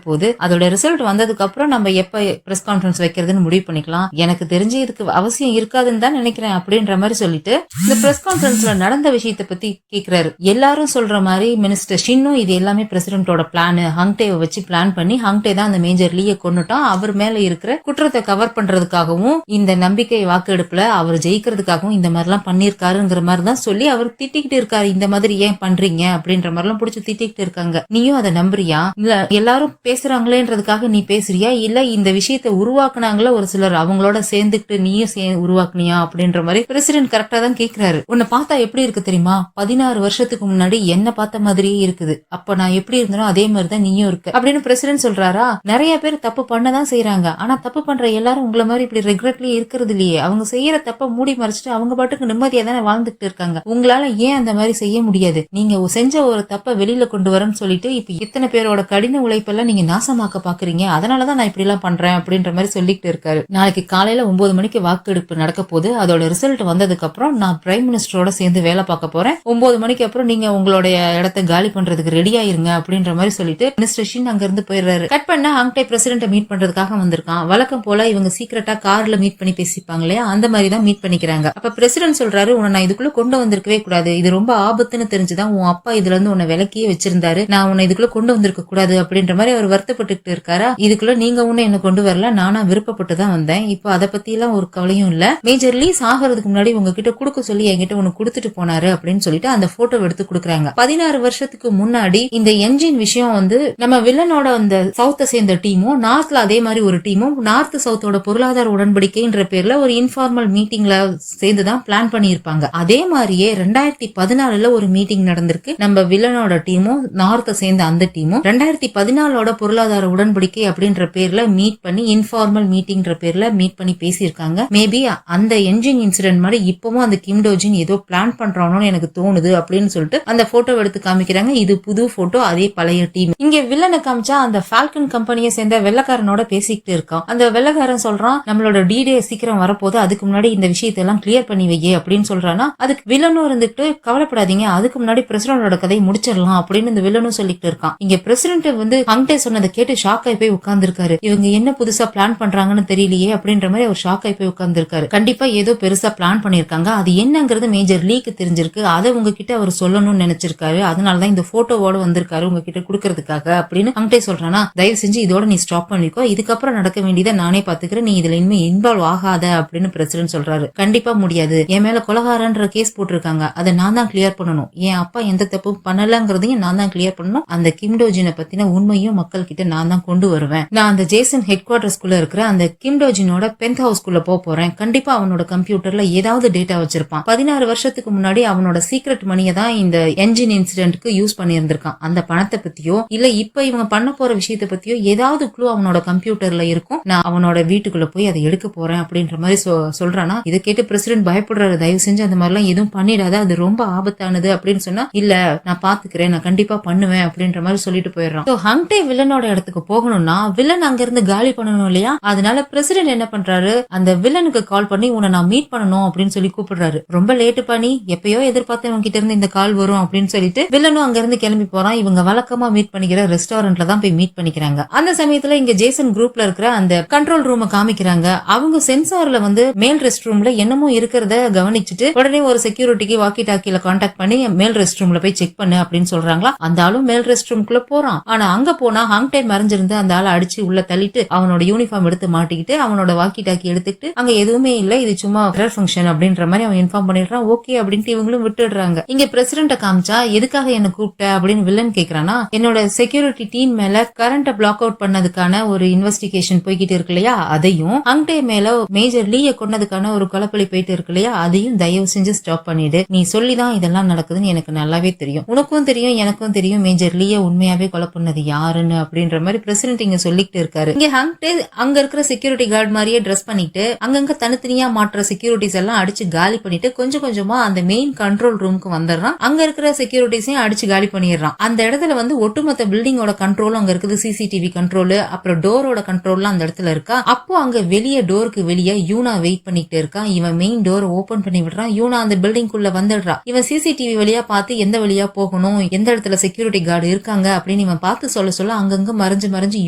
போகுது. அதோட ரிசல்ட் வந்ததுக்கு அப்புறம் நம்ம எப்ப பிரஸ் கான்பரன்ஸ் வைக்கிறதுன்னு முடிவு பண்ணிக்கலாம். எனக்கு தெரிஞ்சு இதுக்கு அவசியம் இருக்காதுன்னு தான் நினைக்கிறேன் அப்படின்ற மாதிரி சொல்லிட்டு இந்த பிரஸ் கான்பரன்ஸ்ல நடந்த விஷயத்தை பத்தி கேக்குறாரு. எல்லாரும் சொல்ற மாதிரி மினிஸ்டர் ஷின்னும் இது எல்லாமே பிரசிடென்டோட பிளான், ஹங்டேவை வச்சு பிளான் பண்ணி ஹங்டே தான் அந்த மேஜர் லீயை கொண்டுட்டான், அவர் மேல இருக்கிற குற்றத்தை கவர் பண்றதுக்காகவும் இந்த நம்பிக்கை வாக்கெடுப்புல அவர் ஜெயிக்கிறதுக்காகவும் இந்த மாதிரி எல்லாம் பண்ணிருக்காருங்கிற மாதிரி தான் சொல்லி அவர் திட்டிக்கிட்டு இருக்காரு. இந்த மாதிரி ஏன் பண்றீங்க அப்படின்ற மாதிரி எல்லாம் புடிச்சு திட்டிக்கிட்டு இருக்காங்க. நீயும் அதை நம்புறியா? இல்ல எல்லாரும் பேசுறாங்களேன்றதுக்காக நீ பேசுறியா? இல்ல இந்த விஷயத்தை உருவாக்குனாங்களா ஒரு சிலர், அவங்களோட சேர்ந்துக்கிட்டு நீயும் உருவாக்குனியா அப்படின்ற மாதிரி பிரசிடென்ட் கரெக்டா தான் கேக்குறாரு. உன்னை பார்த்தா எப்படி இருக்கு தெரியுமா? 16 வருஷத்துக்கு முன்னாடி என்ன பார்த்த மாதிரியே இருக்குது. அப்ப நான் எப்படி இருந்தனோ அதே மாதிரிதான் நீயும் இருக்கு அப்படின்னு பிரசிடென்ட் சொல்றாரா. நிறைய பேர் தப்பு பண்ணதான் செய்யறாங்க. ஆனா தப்பு பண்ற எல்லாரும் உங்களை மாதிரி இப்படி ரெகுலர்லயே இருக்கிறது இல்லையே. அவங்க செய்யற தப்ப மூடி மறைச்சிட்டு அவங்க பாட்டுக்கு நிம்மதியா தானே வாழ்ந்துட்டு இருக்காங்க. உங்களால ஏன் அந்த மாதிரி செய்ய முடியாது? நீங்க செஞ்ச ஒரு தப்ப வெளியில கொண்டு வரேன்னு சொல்லிட்டு இப்ப இத்தனை பேரோட கடின உழைப்பெல்லாம் நீங்க நாசமாக்க பாக்குறீங்க. அதனாலதான் நான் இப்படி எல்லாம் பண்றேன் அப்படின்ற மாதிரி சொல்லிட்டு இருக்காரு. நாளைக்கு காலையில 9 மணிக்கு வாக்கெடுப்பு நடக்க போகுது. அதோட ரிசல்ட் வந்ததுக்கு அப்புறம் நான் பிரைம் மினிஸ்டரோட சேர்ந்து வேலை பார்க்க போறேன். 9 மணிக்கு அப்புறம் நீங்க உங்களுடைய இடத்தை காலி பண்றதுக்கு ரெடி ஆயிருங்க அப்படின்ற மாதிரி சொல்லிட்டு மினிஸ்டர் ஷின் அங்க இருந்து போயிடுறாரு. கட் பண்ணா ஹங்டே பிரசிடென்ட் மீட் பண்றதுக்காக வந்திருக்கான். வழக்கம் போல இவங்க சீக்கிரட்டா கார்ல மீட் பண்ணி பேசிப்பாங்க இல்லையா, அந்த மாதிரி தான் மீட் பண்ணிக்கிறாங்க. அப்ப பிரசிடென்ட் சொல்றாரு, உன்னை நான் இதுக்குள்ள கொண்டு வந்திருக்கவே கூடாது, இது ரொம்ப ஆபத்துன்னு தெரிஞ்சுதான் உன் அப்பா இதுல இருந்து உன்னை விலக்கியே வச்சிருந்தாரு, நான் உன்னை இதுக்குள்ள கொண்டு வந்திருக்க கூடாது அப்படின்ற மாதிரி அவர் வருத்தப்பட்டு இருக்காரா. இதுக்குள்ள நீங்க ஒண்ணு என்ன கொண்டு வரல, நானா விருப்பப்பட்டு தான் வந்தேன். இப்போ அதை பத்தி எல்லாம் ஒரு கவலையும் இல்ல. மேஜர் லீ சாகிறதுக்கு முன்னாடி உங்ககிட்ட குடுக்க சொல்லி என்கிட்ட ஒண்ணு குடுத்துட்டு போனாரு அப்படின்னு சொல்லிட்டு அந்த போட்டோ எடுத்து குடுக்குறாங்க. 16 வருஷத்துக்கு முன்னாடி இந்த என்ஜின் விஷயம் வந்து நம்ம வில்லனோட அந்த சவுத்த சேர்ந்த டீமும் நார்த்ல அதே மாதிரி ஒரு டீமும் நார்த் சவுத்தோட பொருளாதார உடன்படிக்கைன்ற பேர்ல ஒரு இன்ஃபார்மல் மீட்டிங்ல சேர்ந்துதான் பிளான் பண்ணிருப்பாங்க. அதே மாதிரியே 2014 ஒரு மீட்டிங் நடந்திருக்கு. நம்ம வில்லனோட டீமும் நார்த்த சேர்ந்த அந்த டீமும் 2014 பொருளாதார உடன்படிக்கை அப்படின்ற பேர்ல மீட் பண்ணி இன்ஃபார்மல் மீட்டிங்ன்ற பேர்ல மீட் பண்ணி பேசியிருக்காங்க. மேபி அந்த என்ஜின் இன்சிடென்ட் மாதிரி இப்பவும் அந்த கிம் டோஜின் ஏதோ பிளான் பண்றானோன்னு எனக்கு தோணுது அப்படின்னு சொல்லிட்டு அந்த போட்டோ எடுத்து காமிக்கிறாங்க. இது புது போட்டோ, அதே பழைய டீம். இங்க வில்லனை காமிச்சா அந்த ஃபால்கன் கம்பெனியை சேர்ந்த வெள்ளக்காரனோட பேசிக்கிட்டு இருக்கான். அந்த வெள்ளக்காரன் சொல்றான், நம்மளோட டிடே சீக்கிரம் வரப்போது, அதுக்கு முன்னாடி இந்த விஷயத்தை எல்லாம் கிளியர் பண்ணி வையே அப்படின்னு சொல்றானா. அதுக்கு வில்லனும் இருந்துட்டு கவலைப்படாதீங்க, அதுக்கு முன்னாடி பிரசிடென்டோட கதையை முடிச்சிடலாம் அப்படின்னு இந்த வில்லனும் சொல்லிட்டு இருக்கான். இங்க பிரசிடென்ட் வந்து ஹங்டே சொன்னதை கேட்டு ஷாக் ஆகி போய் உட்கார்ந்துருக்காரு. இவங்க என்ன புதுசா பிளான் பண்றாங்கன்னு தெரியலையே அப்படின்ற மாதிரி அவர் ஷாக் ஆகி போய் உட்கார்ந்துருக்காரு. கண்டிப்பா ஏதோ பெருசா பிளான் பண்ணிருக்காங்க, அது என்னங்கிறது மேஜர் லீக்கு தெரிஞ்சிருக்கு, அதை உங்ககிட்ட அவர் சொல்லணும்னு நினைச்சிருக்காரு, அதனாலதான் இந்த போட்டோவோட வந்திருக்காரு உங்ககிட்ட குடுக்கறதுக்காக அப்படின்னு ஹங்டே சொல்றானா. தயவு செஞ்சு இதோட நீ ஸ்டாப் பண்ணிக்கோ, இதுக்கப்புறம் நடக்க வேண்டியதை நானே பாத்துக்கிறேன், நீ இதுல இனிமே இன்வால்வ் ஆகாத அப்படின்னு பிரசிடென்ட் சொல்றாரு. கண்டிப்பா முடியாது, என் மேல கொலகாரன்ற கேஸ் போட்டிருக்காங்க, அதை நான் தான் கிளியர் பண்ணணும், என் அப்பா எந்த தப்பும் பண்ணலங்கிறதையும் நான் தான் கிளியர் பண்ணணும், அந்த கிம் டோஜினை பத்தின உண்மையும் மக்கள் கிட்ட நான் தான் கொண்டு வருவேன். நான் அந்த ஜேசன் ஹெட் குவார்டர்ஸ்குள்ள இருக்கிற அந்த கிம் டோஜினோட பென்த் ஹவுஸ்குள்ள போறேன். கண்டிப்பா அவனோட கம்ப்யூட்டர்ல ஏதாவது டேட்டா வச்சிருப்பான். 16 வருஷத்துக்கு முன்னாடி அவனோட சீக்ரெட் மணியை தான் இந்த என்ஜின் இன்சிடென்ட்க்கு யூஸ் பண்ணியிருந்திருக்கான். அந்த பணத்தை பத்தியோ இல்ல இப்ப இவங்க பண்ண போற விஷயத்தை பத்தியோ ஏதாவது க்ளூ அவனோட கம்ப்யூட்டர்ல இருக்கும். நான் அவனோட வீட்டுக்குள்ள போய் அதை எடுக்க போறேன் அப்படின்ற மாதிரி சொல்றானா. இதை கேட்டு பிரசிடென்ட் பயப்படுறாரு. தயவு செஞ்சு அந்த மாதிரி எல்லாம் எதுவும் பண்ணிடாத, அது ரொம்ப ஆபத்தானது அப்படின்னு சொன்னா, இல்ல நான் பாத்துக்கிறேன், நான் கண்டிப்பா பண்ணுவேன் அப்படின்ற மாதிரி சொல்லிட்டு போயிடுறான். ஹங்டே வில்லனோட இடத்துக்கு போகணும்னா வில்லன் அங்க இருந்து காலி பண்ணணும் இல்லையா, அதனால பிரசிடென்ட் என்ன பண்றாரு, அந்த வில்லனுக்கு கால் பண்ணி உன்னை நான் மீட் பண்ணணும் அப்படின்னு சொல்லி கூப்பிடுறாரு. ரொம்ப லேட்டு பண்ணி எப்பயோ எதிர்பார்த்தவங்க கிட்ட இருந்து இந்த கால் வரும் அப்படின்னு சொல்லிட்டு வில்லனும் அங்க இருந்து கிளம்பி போறான். இவங்க வழக்கமா மீட் பண்ணிக்கிற ரெஸ்டாரண்ட்ல தான் போய் மீட் பண்ணிக்கிறாங்க. அந்த சமயத்துல இங்க ஜேசன் குரூப்ல இருக்கிற அந்த கண்ட்ரோல் ரூம் காமிக்கிறாங்க. அவங்க சென்சார்ல வந்து மேல் ரெஸ்ட் ரூம்ல என்னமோ இருக்கிறத கவனிச்சுட்டு உடனே ஒரு செக்யூரிட்டிக்கு வாக்கி டாக்கில கான்டாக்ட் பண்ணி மேல் ரெஸ்ட் ரூம்ல போய் செக் பண்ணு அப்படின்னு சொல்றாங்களா. அந்த ஆளும் மேல் ரெஸ்ட் ரூம்குள்ள போறான். ஆனா அங்க போனா ஹங்டே மறைஞ்சிருந்து அந்த ஆளை அடிச்சு உள்ள தள்ளிட்டு அவனோட யூனிஃபார்ம் எடுத்து மாட்டிக்கிட்டு அவனோட வாக்கி டாக்கி எடுத்துக்கிட்டு அங்க எதுவுமே இல்ல, இது சும்மா ஃபங்க்ஷன் அப்படின்ற மாதிரி அவன் இன்ஃபார்ம் பண்ணிடுறான். ஓகே அப்படின்ட்டு இவங்களும் விட்டுடுறாங்க. இங்க பிரசிடென்ட காமிச்சா எதுக்காக என்ன கூப்பிட்ட அப்படின்னு வில்லன் கேக்குறானா, என்னோட செக்யூரிட்டி டீம் மேல கரண்ட பிளாக் அவுட் பண்ணதுக்கான ஒரு இன்வெஸ்டிகேஷன் போய்கிட்டு இருக்கு இல்லையா, அதையும் ஹங்டே மேல மேஜர் லீய கொன்னதுக்கான ஒரு கொலைப்பலி போயிட்டு இருக்கு இல்லையா, அதையும் தயவு செஞ்சு ஸ்டாப் பண்ணிடு. நீ சொல்லிதான் இதெல்லாம் நடக்குதுன்னு எனக்கு நல்லாவே தெரியும், உனக்கும் தெரியும் எனக்கும் தெரியும் மேஜர் லீய உண்மையாவே கொலை பண்ணது யாருன்னு அப்படின்ற மாதிரி பிரசிடென்ட் இங்க சொல்லிட்டு இருக்காரு. இங்க ஹங்டே அங்க இருக்கிற செக்யூரிட்டி கார்டு மாதிரியே ட்ரெஸ் பண்ணிட்டு அங்கங்க தனித்தனியா மாற்ற செக்யூரிட்டிஸ் எல்லாம் அடிச்சு காலி பண்ணிட்டு கொஞ்சம் கொஞ்சமா அந்த மெயின் கண்ட்ரோல் ரூமுக்கு வந்துடுறான். அங்க இருக்கிற செக்யூரிட்டிஸையும் அடிச்சு காலி பண்ணிடுறான். அந்த இடத்துல வந்து ஒட்டுமொத்த பில்டிங்கோட கண்ட்ரோலும் அங்க இருக்குது, சிசிடிவி கண்ட்ரோல், அப்புறம் டோரோட கண்ட்ரோல்லாம் அந்த இடத்துல இருக்கா. அப்போ அங்க வெளியே டோருக்கு வெளியே யூனா வெயிட் பண்ணிட்டு இருக்கான். இவன் மெயின் டோர் ஓபன் பண்ணி விடுறான். யூனா அந்த பில்டிங் குள்ள வந்துடுறா. இவன் சிசிடிவி வழியா பார்த்து எந்த வழியா போகணும், எந்த இடத்துல செக்யூரிட்டி கார்டு இருக்காங்க அப்படின்னு இவன் பார்த்து சொல்ல சொல்ல அங்கங்க மறைஞ்சு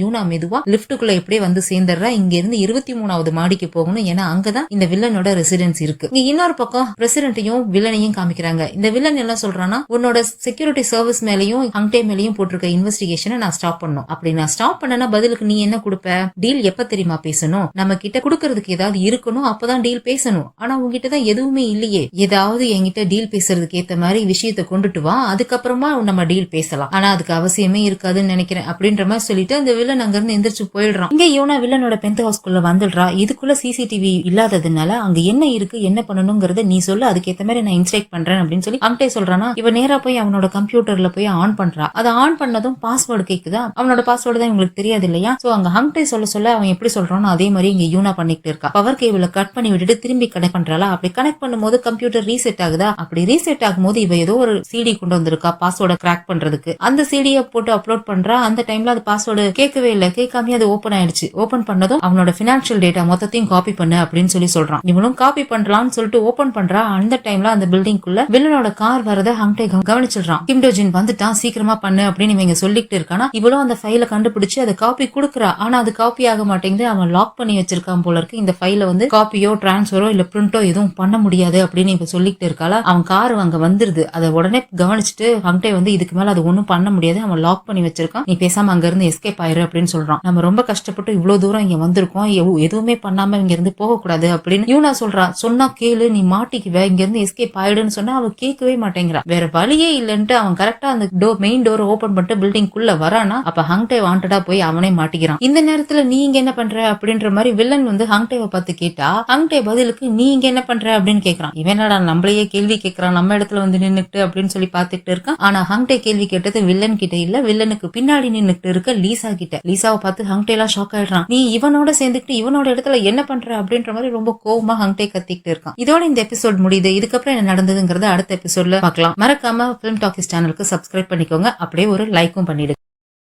யூனா மெதுவா லிப்டுக்குள்ள எப்படியே வந்து சேர்ந்துடுறா. இங்க இருந்து 23வது மாடிக்கு போகணும், ஏன்னா அங்கதான் இந்த வில்லனோட ரெசிடென்ஸ் இருக்கு. இங்க இன்னொரு பக்கம் பிரசிடென்ட்டையும் வில்லனையும் காமிக்கிறாங்க. இந்த வில்லன் என்ன சொல்றான்னா, உன்னோட செக்யூரிட்டி சர்வீஸ் மேலயும் ஹங்டே மேலயும் போட்டிருக்க இன்வெஸ்டிகேஷனை நான் ஸ்டாப் பண்ணும். அப்படி நான் ஸ்டாப் பண்ணனா பதிலுக்கு நீ என்ன கொடுப்ப? டீல் எப்ப தெரியுமா பேசணும், நம்ம கிட்ட குடுக்கறதுக்கு ஏதாவது இருக்கணும், அப்பதான் டீல் பேசணும். ஆனா உங்ககிட்ட தான் எதுவுமே இல்லையே. ஏதாவது என்கிட்ட டீல் பேசுறதுக்கு ஏத்த மாதிரி விஷயத்தை கொண்டுட்டு வா, அதுக்கப்புறமா நம்ம டீல் பேசலாம். ஆனா அதுக்கு அவசியமே இருக்காதுன்னு நினைக்கிறேன் அப்படின்ற மாதிரி சொல்லிட்டு அந்த வில்லன் அங்க இருந்து எந்திரிச்சு போயிடுறான். இங்க யோனா வில்லனோட பென்ட் ஹவுஸ்க்குள்ள வந்துடுறா. இதுக்குள்ள சிசிடிவி இல்லாததுனால அங்க என்ன இருக்கு என்ன பண்ணணும்ங்கறத நீ சொல்லு, அதுக்கேத்த மாதிரி நான் இன்ஸ்ட்ரக்ட் பண்றேன் அப்படின்னு சொல்லி ஹங்டே சொல்றானா. இவ நேரா போய் அவனோட கம்ப்யூட்டர்ல போய் ஆன் பண்றா. அதை ஆன் பண்ணதும் பாஸ்வேர்டு கேக்குதா. அவனோட பாஸ்வேர்டு தான் உங்களுக்கு தெரியாது இல்லையா. சோ அங்க ஹங்டே சொல்ல அவன் எப்படி சொல்றானோ அதே மாதிரி இங்க யூனா பண்ணிட்டு இருக்கா. பவர் கேபிள கட் பண்ணி விட்டுட்டு திரும்பி கனெக்ட் பண்றாளா. அப்படி கனெக்ட் பண்ணும்போது கம்ப்யூட்டர் ரீசெட் ஆகுதா. அப்படி ரீசெட் ஆகும்போது இவ ஏதோ ஒரு சிடி கொண்டு வந்திருக்கா பாஸ்வேர்டை கிராக் பண்றதுக்கு. அந்த சிடியை போட்டு அப்லோட் பண்றா. அந்த டைம்ல அது பாஸ்வேர்டு கேட்கவே இல்லை, கேட்காம அது ஓபன் ஆயிடுச்சு. ஓபன் பண்ணதும் அவனோட பினான்சியல் டேட்டா மொத்தத்தையும் காப்பி பண்ணு அப்படின்னு சொல்லி சொல்றான். இவனும் காப்பி பண்றலாம்னு சொல்லிட்டு ஓபன் பண்றா. அந்த டைம்ல அந்த பில்டிங்குள்ள வில்லனோட கார் வரத ஹங்டே கவனிச்சிடுறான். கிம் டோஜின் வந்துட்டான், சீக்கிரமா பண்ணு அப்படின்னு இவங்க சொல்லிட்டு இருக்கானா. இவளும் அந்த ஃபைலை கண்டுபிடிச்சு அதை காப்பி கொடுக்குறா. ஆனா அது காப்பி ஆக மாட்டேங்குது. அவன் லாக் பண்ணி வச்சிருக்கான் போல இருக்கு. இந்த ஃபைல வந்து காப்பியோ டிரான்ஸ்பரோ இல்ல பிரிண்டோ எதுவும் பண்ண முடியாது அப்படின்னு இப்ப சொல்லிட்டு இருக்காளா. அவன் கார் அங்க வந்துருது. அதை உடனே கவனிச்சுட்டு ஹங்டே வந்து இதுக்கு மேல அது ஒண்ணும் பண்ண முடியாது, அவன் லாக் பண்ணி வச்சிருக்கான், நீ பேசாம அங்க இருந்து எஸ்கேப் ஆயிரு அப்படின்னு சொல்றான். நம்ம ரொம்ப கஷ்டப்பட்டு இவ்வளவு தூரம் இங்க வந்திருக்கோம், எதுவுமே பண்ணாம இங்க இருந்து போக கூடாது அப்படின்னு யூனா சொல்றா. சொன்னா கேளு, நீ மாட்டிக்குவ, இங்க இருந்து எஸ்கேப் ஆயிடுன்னு சொன்னா அவ கேட்கவே மாட்டேங்கிறா. வேற வழியே இல்லன்ட்டு அவன் கரெக்டா அந்த மெயின் டோர் ஓபன் பண்ணிட்டு பில்டிங் குள்ள வரானா. அப்ப ஹங்டே வாண்டடா போய் அவனே மாட்டிக்கிறான். இந்த நேரத்துல நீ இங்க என்ன பண்ற அப்படின்ற மாதிரி வில்லன் வந்து ஹங்டேவை பார்த்து கேட்டா, ஹங்டே பதிலுக்கு நீ இங்க என்ன பண்ற அப்படின்னு கேக்குறான். இவனடா நம்மளையே கேள்வி கேட்கறான், நம்ம இடத்துல வந்து நின்னுட்டு அப்படின்னு சொல்லி பாத்துக்கிட்டு இருக்கான். ஆனா ஹங்டே கேள்வி கேட்டது வில்லன் கிட்ட இல்ல, வில்லனுக்கு பின்னாடி நின்னுட்டு இருக்க லீசா கிட்ட. லீசாவை பார்த்து ஹங்டே எல்லாம் ஷாக் ஆயிடுறான். நீ இவனோட சேர்ந்துட்டு இவனோட இடத்துல என்ன பண்ற அப்படின்ற மாதிரி ரொம்ப கோவமா ஹங்டே கத்திக்கிட்டு இருக்கான். இதோட இந்த எபிசோட் முடியுது. இதுக்கப்புறம் என்ன நடந்ததுங்கிறத அடுத்த எபிசோட்ல பார்க்கலாம். மறக்காம பிலிம் டாக்கிஸ் சேனலுக்கு சப்ஸ்கிரைப் பண்ணிக்கோங்க, அப்படியே ஒரு லைக்கும் பண்ணிடுங்க.